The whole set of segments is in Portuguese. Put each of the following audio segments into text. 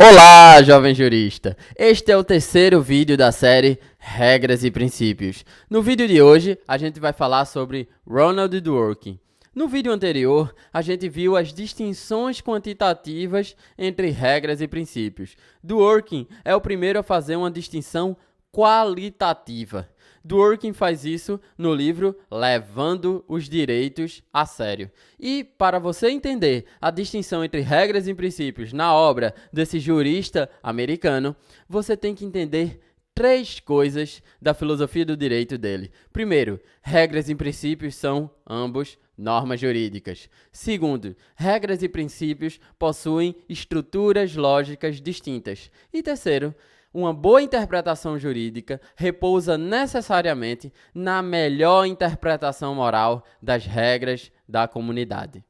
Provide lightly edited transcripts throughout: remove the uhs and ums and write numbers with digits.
Olá, jovem jurista! Este é o terceiro vídeo da série Regras e Princípios. No vídeo de hoje, a gente vai falar sobre Ronald Dworkin. No vídeo anterior, a gente viu as distinções quantitativas entre regras e princípios. Dworkin é o primeiro a fazer uma distinção qualitativa. Dworkin faz isso no livro Levando os Direitos a Sério. E, para você entender a distinção entre regras e princípios na obra desse jurista americano, você tem que entender três coisas da filosofia do direito dele. Primeiro, regras e princípios são, ambos, normas jurídicas. Segundo, regras e princípios possuem estruturas lógicas distintas. E terceiro, uma boa interpretação jurídica repousa necessariamente na melhor interpretação moral das regras da comunidade.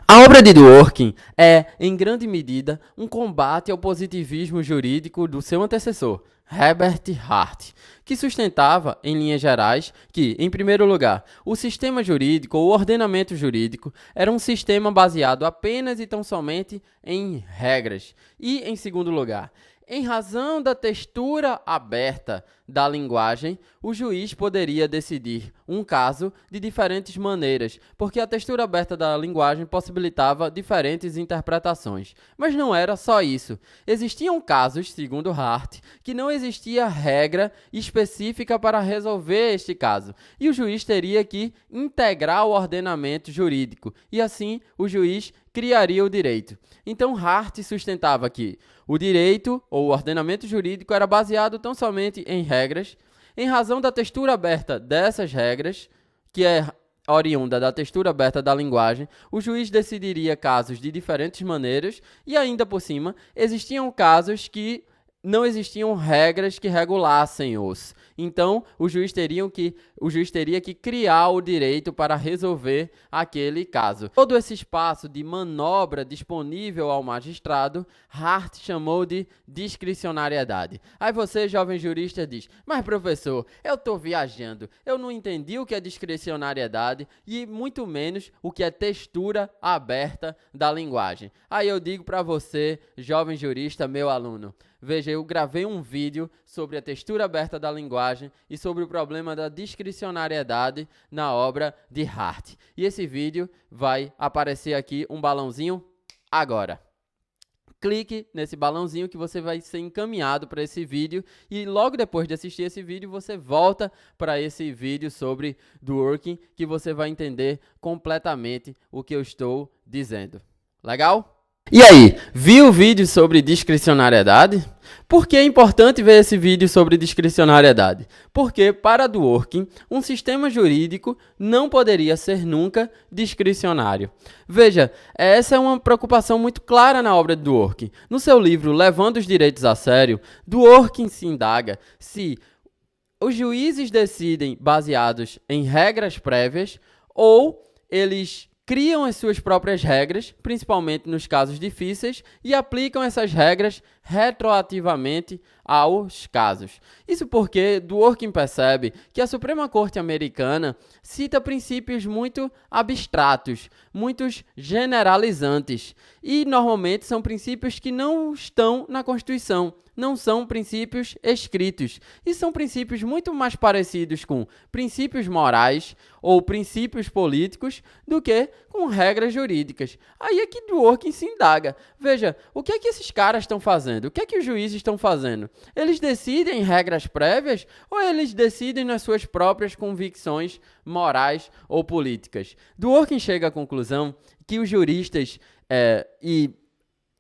A obra de Dworkin é, em grande medida, um combate ao positivismo jurídico do seu antecessor, Herbert Hart, que sustentava, em linhas gerais, que, em primeiro lugar, o sistema jurídico ou ordenamento jurídico era um sistema baseado apenas e tão somente em regras, e, em segundo lugar, em razão da textura aberta da linguagem, o juiz poderia decidir um caso de diferentes maneiras, porque a textura aberta da linguagem possibilitava diferentes interpretações. Mas não era só isso. Existiam casos, segundo Hart, que não existia regra específica para resolver este caso, e o juiz teria que integrar o ordenamento jurídico, e assim o juiz criaria o direito. Então Hart sustentava que o direito ou o ordenamento jurídico era baseado tão somente em regras, em razão da textura aberta dessas regras, que é oriunda da textura aberta da linguagem, o juiz decidiria casos de diferentes maneiras e ainda por cima existiam casos que não existiam regras que regulassem-os. Então, o juiz teria que criar o direito para resolver aquele caso. Todo esse espaço de manobra disponível ao magistrado, Hart chamou de discricionariedade. Aí você, jovem jurista, diz, mas professor, eu estou viajando, eu não entendi o que é discricionariedade e muito menos o que é textura aberta da linguagem. Aí eu digo para você, jovem jurista, meu aluno, veja, eu gravei um vídeo sobre a textura aberta da linguagem e sobre o problema da discricionariedade na obra de Hart. E esse vídeo vai aparecer aqui um balãozinho agora. Clique nesse balãozinho que você vai ser encaminhado para esse vídeo e logo depois de assistir esse vídeo você volta para esse vídeo sobre Dworkin que você vai entender completamente o que eu estou dizendo. Legal? E aí, viu o vídeo sobre discricionariedade? Por que é importante ver esse vídeo sobre discricionariedade? Porque, para Dworkin, um sistema jurídico não poderia ser nunca discricionário. Veja, essa é uma preocupação muito clara na obra de Dworkin. No seu livro Levando os Direitos a Sério, Dworkin se indaga se os juízes decidem baseados em regras prévias ou eles criam as suas próprias regras, principalmente nos casos difíceis, e aplicam essas regras retroativamente aos casos. Isso porque Dworkin percebe que a Suprema Corte Americana cita princípios muito abstratos, muito generalizantes, e normalmente são princípios que não estão na Constituição, não são princípios escritos, e são princípios muito mais parecidos com princípios morais ou princípios políticos do que com regras jurídicas. Aí é que Dworkin se indaga. Veja, o que é que esses caras estão fazendo? O que é que os juízes estão fazendo? Eles decidem regras prévias ou eles decidem nas suas próprias convicções morais ou políticas? Dworkin chega à conclusão que os juristas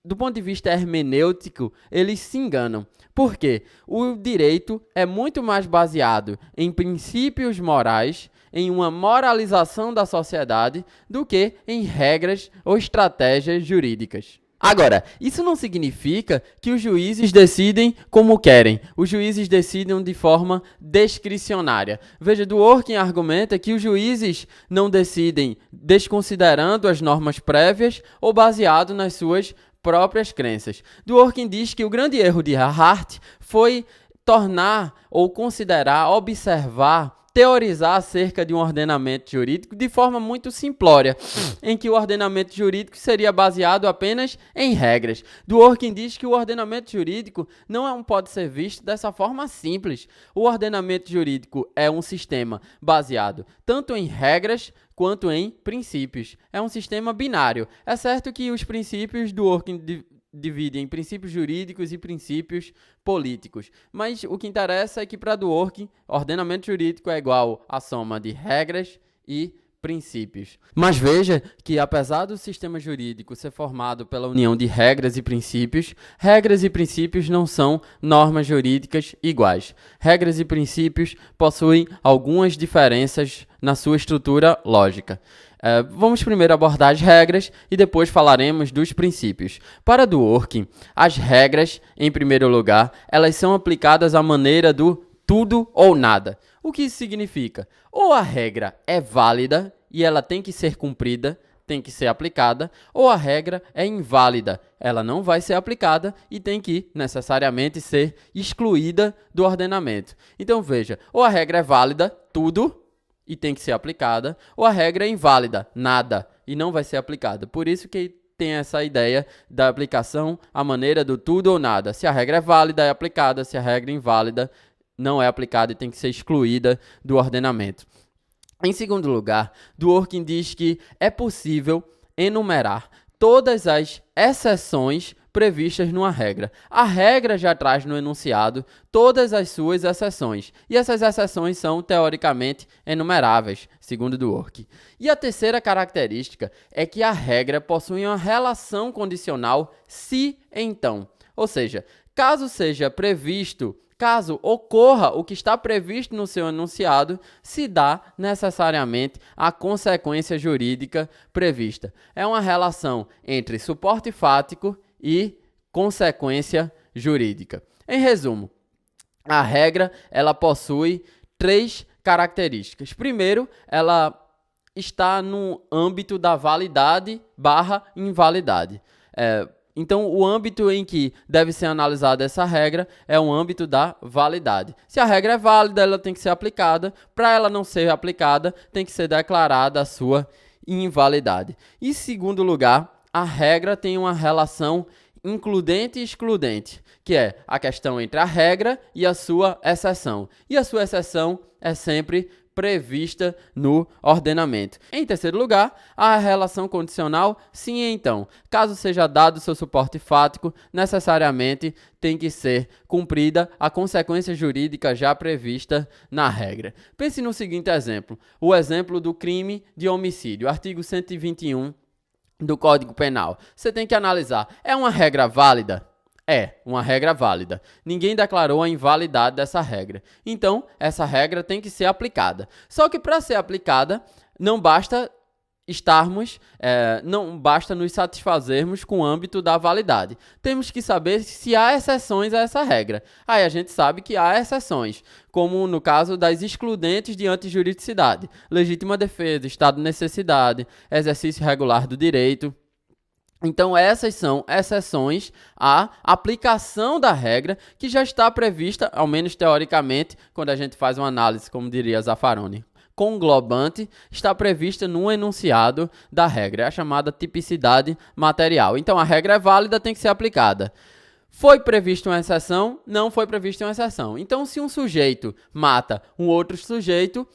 do ponto de vista hermenêutico, eles se enganam. Por quê? O direito é muito mais baseado em princípios morais, em uma moralização da sociedade, do que em regras ou estratégias jurídicas. Agora, isso não significa que os juízes decidem como querem. Os juízes decidem de forma discricionária. Veja, Dworkin argumenta que os juízes não decidem desconsiderando as normas prévias ou baseado nas suas próprias crenças. Dworkin diz que o grande erro de Hart foi tornar ou considerar, observar teorizar acerca de um ordenamento jurídico de forma muito simplória, em que o ordenamento jurídico seria baseado apenas em regras. Dworkin diz que o ordenamento jurídico não pode ser visto dessa forma simples. O ordenamento jurídico é um sistema baseado tanto em regras quanto em princípios. É um sistema binário. É certo que os princípios Dworkin dividem em princípios jurídicos e princípios políticos. Mas o que interessa é que para Dworkin, ordenamento jurídico é igual à soma de regras e princípios. Mas veja que, apesar do sistema jurídico ser formado pela união de regras e princípios não são normas jurídicas iguais. Regras e princípios possuem algumas diferenças na sua estrutura lógica. Vamos primeiro abordar as regras e depois falaremos dos princípios. Para Dworkin, as regras, em primeiro lugar, elas são aplicadas à maneira do tudo ou nada. O que isso significa? Ou a regra é válida e ela tem que ser cumprida, tem que ser aplicada, ou a regra é inválida, ela não vai ser aplicada e tem que necessariamente ser excluída do ordenamento. Então veja, ou a regra é válida, tudo, e tem que ser aplicada, ou a regra é inválida, nada, e não vai ser aplicada. Por isso que tem essa ideia da aplicação à maneira do tudo ou nada. Se a regra é válida, é aplicada. Se a regra é inválida, não é aplicada e tem que ser excluída do ordenamento. Em segundo lugar, Dworkin diz que é possível enumerar todas as exceções previstas numa regra. A regra já traz no enunciado todas as suas exceções, e essas exceções são teoricamente enumeráveis, segundo Dworkin. E a terceira característica é que a regra possui uma relação condicional se então, ou seja, caso ocorra o que está previsto no seu enunciado, se dá necessariamente a consequência jurídica prevista. É uma relação entre suporte fático e consequência jurídica. Em resumo, a regra ela possui 3 características. Primeiro, ela está no âmbito da validade/invalidade. Então, o âmbito em que deve ser analisada essa regra é o âmbito da validade. Se a regra é válida, ela tem que ser aplicada. Para ela não ser aplicada, tem que ser declarada a sua invalidade. Em segundo lugar, a regra tem uma relação includente e excludente, que é a questão entre a regra e a sua exceção. E a sua exceção é sempre prevista no ordenamento. Em terceiro lugar, a relação condicional sim e então. Caso seja dado seu suporte fático, necessariamente tem que ser cumprida a consequência jurídica já prevista na regra. Pense no seguinte exemplo, o exemplo do crime de homicídio, artigo 121 do Código Penal. Você tem que analisar, é uma regra válida? É uma regra válida. Ninguém declarou a invalidade dessa regra. Então, essa regra tem que ser aplicada. Só que para ser aplicada, não basta nos satisfazermos com o âmbito da validade. Temos que saber se há exceções a essa regra. Aí a gente sabe que há exceções, como no caso das excludentes de antijuridicidade, legítima defesa, estado de necessidade, exercício regular do direito. Então, essas são exceções à aplicação da regra que já está prevista, ao menos teoricamente, quando a gente faz uma análise, como diria Zaffaroni, conglobante, está prevista no enunciado da regra, é a chamada tipicidade material. Então, a regra é válida, tem que ser aplicada. Foi prevista uma exceção? Não foi prevista uma exceção. Então, se um sujeito mata um outro sujeito,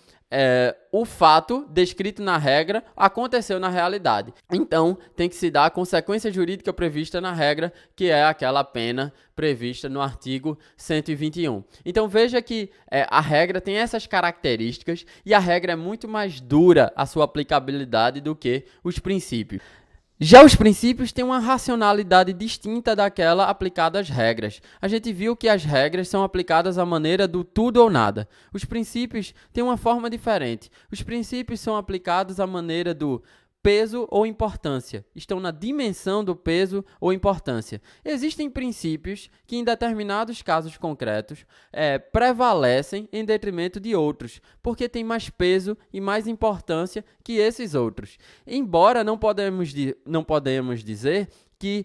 o fato descrito na regra aconteceu na realidade. Então, tem que se dar a consequência jurídica prevista na regra, que é aquela pena prevista no artigo 121. Então, veja que a regra tem essas características e a regra é muito mais dura a sua aplicabilidade do que os princípios. Já os princípios têm uma racionalidade distinta daquela aplicada às regras. A gente viu que as regras são aplicadas à maneira do tudo ou nada. Os princípios têm uma forma diferente. Os princípios são aplicados à maneira do peso ou importância. Estão na dimensão do peso ou importância. Existem princípios que, em determinados casos concretos, prevalecem em detrimento de outros, porque têm mais peso e mais importância que esses outros. Embora não podemos dizer que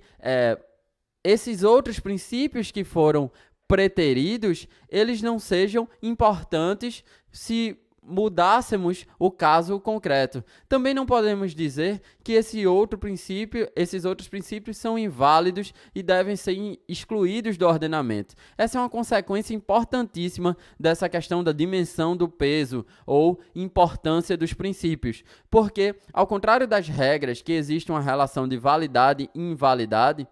esses outros princípios que foram preteridos, eles não sejam importantes se mudássemos o caso concreto. Também não podemos dizer que esses outros princípios são inválidos e devem ser excluídos do ordenamento. Essa é uma consequência importantíssima dessa questão da dimensão do peso ou importância dos princípios, porque, ao contrário das regras, que existe uma relação de validade e invalidade,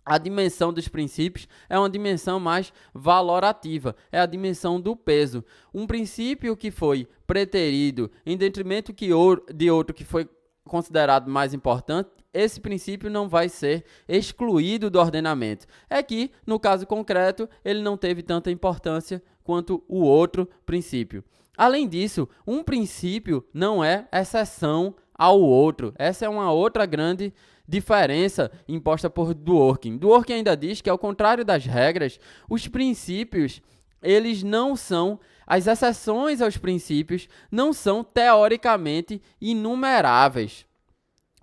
a dimensão dos princípios é uma dimensão mais valorativa, é a dimensão do peso. Um princípio que foi preterido em detrimento de outro que foi considerado mais importante, esse princípio não vai ser excluído do ordenamento. É que, no caso concreto, ele não teve tanta importância quanto o outro princípio. Além disso, um princípio não é exceção ao outro. Essa é uma outra grande diferença imposta por Dworkin. Dworkin ainda diz que, ao contrário das regras, os princípios, eles não são, as exceções aos princípios não são teoricamente inumeráveis,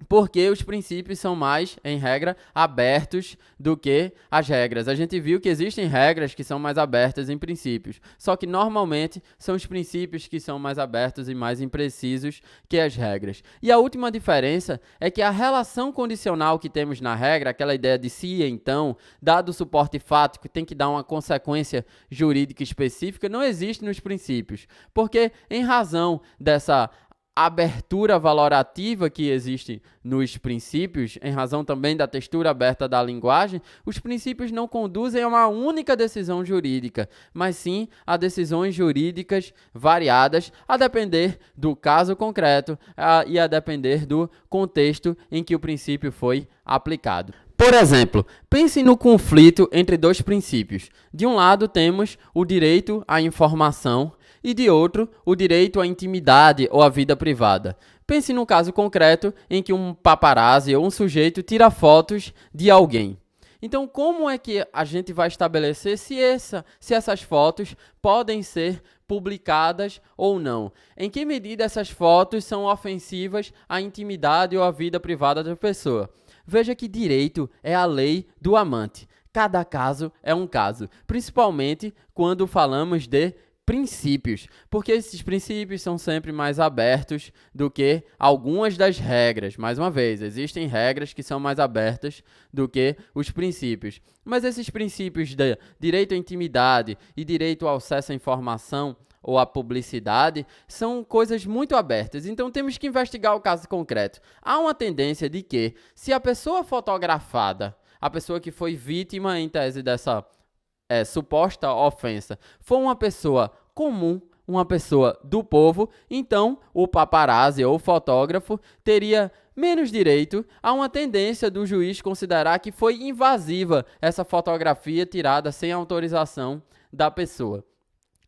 porque os princípios são mais, em regra, abertos do que as regras. A gente viu que existem regras que são mais abertas em princípios, só que normalmente são os princípios que são mais abertos e mais imprecisos que as regras. E a última diferença é que a relação condicional que temos na regra, aquela ideia de se e então, dado o suporte fático, tem que dar uma consequência jurídica específica, não existe nos princípios, porque em razão dessa abertura valorativa que existe nos princípios, em razão também da textura aberta da linguagem, os princípios não conduzem a uma única decisão jurídica, mas sim a decisões jurídicas variadas, a depender do caso concreto e a depender do contexto em que o princípio foi aplicado. Por exemplo, pense no conflito entre dois princípios. De um lado temos o direito à informação e de outro, o direito à intimidade ou à vida privada. Pense no caso concreto em que um paparazzi ou um sujeito tira fotos de alguém. Então, como é que a gente vai estabelecer se essas fotos podem ser publicadas ou não? Em que medida essas fotos são ofensivas à intimidade ou à vida privada da pessoa? Veja que direito é a lei do amante. Cada caso é um caso, principalmente quando falamos de princípios, porque esses princípios são sempre mais abertos do que algumas das regras. Mais uma vez, existem regras que são mais abertas do que os princípios. Mas esses princípios de direito à intimidade e direito ao acesso à informação ou à publicidade são coisas muito abertas. Então, temos que investigar o caso concreto. Há uma tendência de que, se a pessoa fotografada, a pessoa que foi vítima em tese dessa suposta ofensa, for uma pessoa comum, uma pessoa do povo, então o paparazzi ou o fotógrafo teria menos direito. Há uma tendência do juiz considerar que foi invasiva essa fotografia tirada sem autorização da pessoa.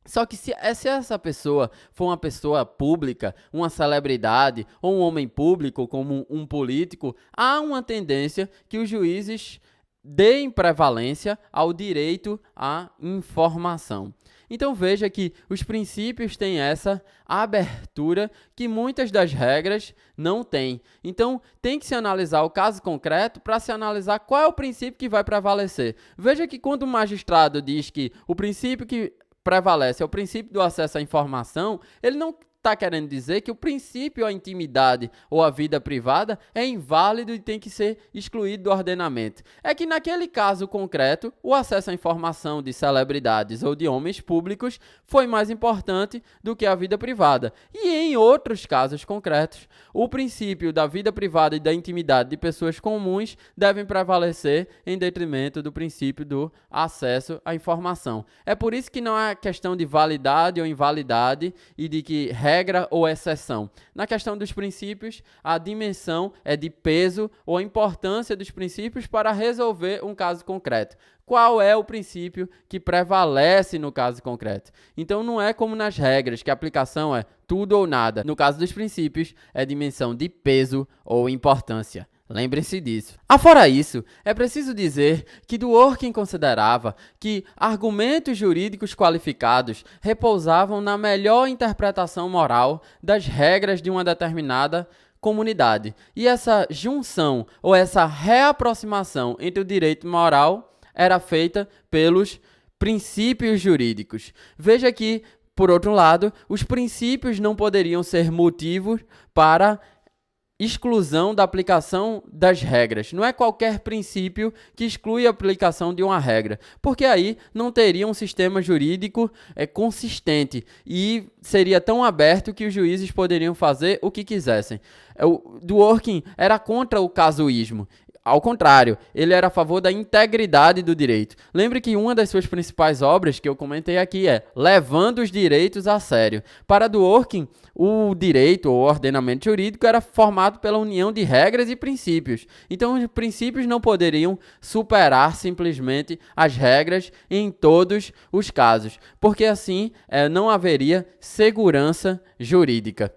Só que se essa pessoa for uma pessoa pública, uma celebridade ou um homem público como um político, há uma tendência que os juízes deem prevalência ao direito à informação. Então veja que os princípios têm essa abertura que muitas das regras não têm. Então tem que se analisar o caso concreto para se analisar qual é o princípio que vai prevalecer. Veja que quando o magistrado diz que o princípio que prevalece é o princípio do acesso à informação, ele não está querendo dizer que o princípio à intimidade ou à vida privada é inválido e tem que ser excluído do ordenamento. É que naquele caso concreto, o acesso à informação de celebridades ou de homens públicos foi mais importante do que a vida privada. E em outros casos concretos, o princípio da vida privada e da intimidade de pessoas comuns devem prevalecer em detrimento do princípio do acesso à informação. É por isso que não é questão de validade ou invalidade e de que regra ou exceção. Na questão dos princípios, a dimensão é de peso ou a importância dos princípios para resolver um caso concreto. Qual é o princípio que prevalece no caso concreto? Então não é como nas regras, que a aplicação é tudo ou nada. No caso dos princípios, é dimensão de peso ou importância. Lembrem-se disso. Afora isso, é preciso dizer que Dworkin considerava que argumentos jurídicos qualificados repousavam na melhor interpretação moral das regras de uma determinada comunidade. E essa junção ou essa reaproximação entre o direito moral era feita pelos princípios jurídicos. Veja que por outro lado, os princípios não poderiam ser motivos para exclusão da aplicação das regras. Não é qualquer princípio que exclui a aplicação de uma regra, porque aí não teria um sistema jurídico consistente e seria tão aberto que os juízes poderiam fazer o que quisessem. O Dworkin era contra o casuísmo. Ao contrário, ele era a favor da integridade do direito. Lembre que uma das suas principais obras, que eu comentei aqui, é Levando os Direitos a Sério. Para Dworkin, o direito ou ordenamento jurídico era formado pela união de regras e princípios. Então, os princípios não poderiam superar simplesmente as regras em todos os casos, porque assim não haveria segurança jurídica.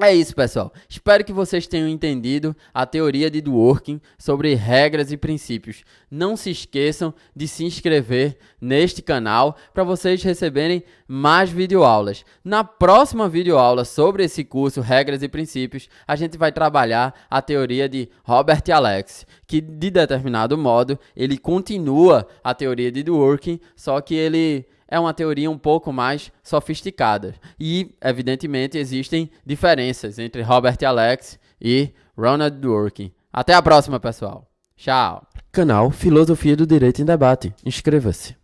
É isso, pessoal. Espero que vocês tenham entendido a teoria de Dworkin sobre regras e princípios. Não se esqueçam de se inscrever neste canal para vocês receberem mais videoaulas. Na próxima videoaula sobre esse curso Regras e Princípios, a gente vai trabalhar a teoria de Robert Alex, que de determinado modo ele continua a teoria de Dworkin, só que ele é uma teoria um pouco mais sofisticada. E, evidentemente, existem diferenças entre Robert Alex e Ronald Dworkin. Até a próxima, pessoal. Tchau. Canal Filosofia do Direito em Debate. Inscreva-se.